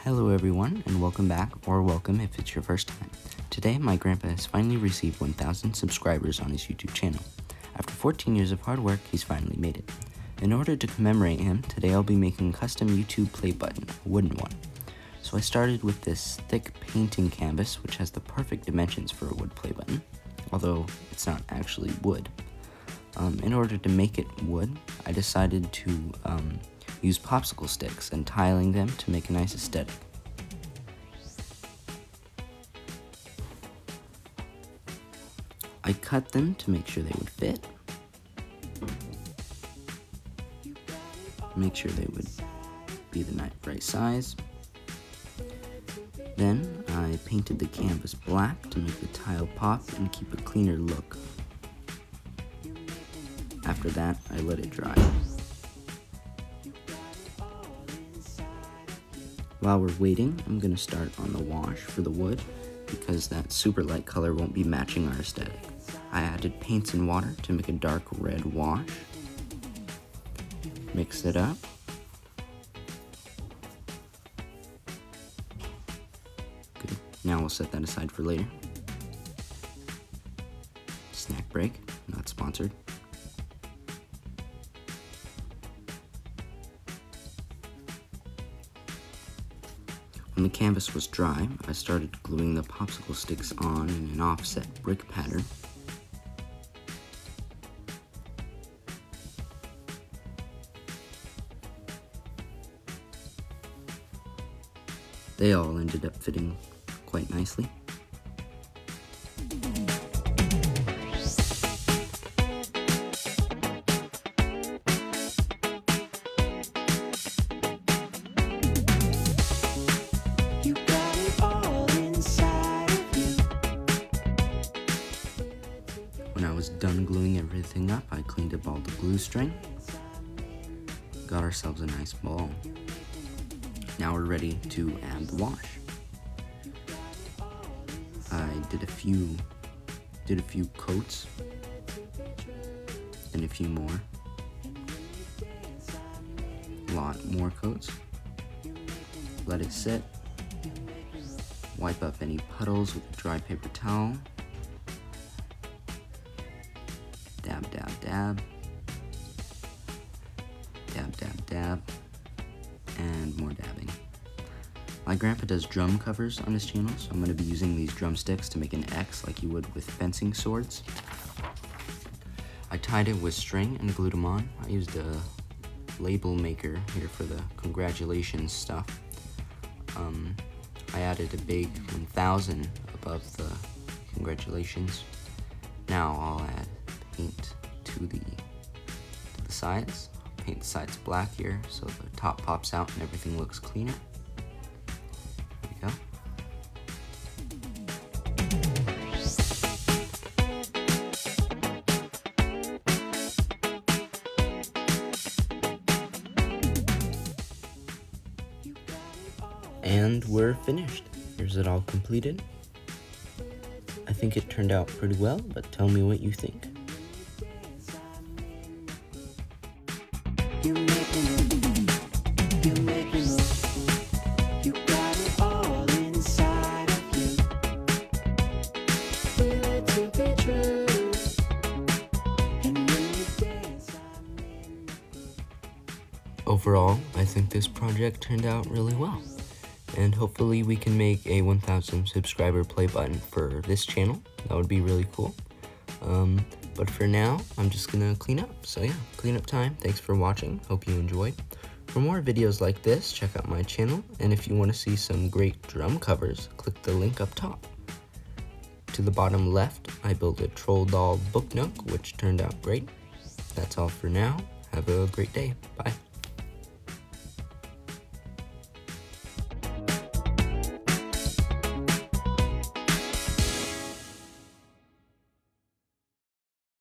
Hello everyone, and welcome back, or welcome if it's your first time. Today, my grandpa has finally received 1,000 subscribers on his YouTube channel. After 14 years of hard work, he's finally made it. In order to commemorate him, today I'll be making a custom YouTube play button, a wooden one. So I started with this thick painting canvas, which has the perfect dimensions for a wood play button, although it's not actually wood. In order to make it wood, I decided to use popsicle sticks and tiling them to make a nice aesthetic. I cut them to make sure they would fit. Make sure they would be the right size. Then I painted the canvas black to make the tile pop and keep a cleaner look. After that, I let it dry. While we're waiting, I'm going to start on the wash for the wood because that super light color won't be matching our aesthetic. I added paints and water to make a dark red wash. Mix it up. Good. Now we'll set that aside for later. Snack break, not sponsored. When the canvas was dry, I started gluing the popsicle sticks on in an offset brick pattern. They all ended up fitting quite nicely. When I was done gluing everything up, I cleaned up all the glue string. Got ourselves a nice ball. Now we're ready to add the wash. I did a few coats, and a few more. A lot more coats. Let it sit. Wipe up any puddles with a dry paper towel. Dab, dab, dab. Dab, dab, dab. And more dabbing. My grandpa does drum covers on his channel, so I'm going to be using these drumsticks to make an X like you would with fencing swords. I tied it with string and glued them on. I used a label maker here for the congratulations stuff. I added a big 1,000 above the congratulations. Now I'll add paint to the sides. Paint the sides black here so the top pops out and everything looks cleaner. There we go. And we're finished. Here's it all completed. I think it turned out pretty well, but tell me what you think. You make me look, you make me look, you got it all inside of you. Feel it to be true, and when you dance, Overall, I think this project turned out really well, and hopefully we can make a 1,000 subscriber play button for this channel. That would be really cool. But for now, I'm just gonna clean up. So yeah, cleanup time. Thanks for watching. Hope you enjoyed. For more videos like this, check out my channel. And if you want to see some great drum covers, click the link up top. To the bottom left, I built a troll doll book nook, which turned out great. That's all for now. Have a great day. Bye.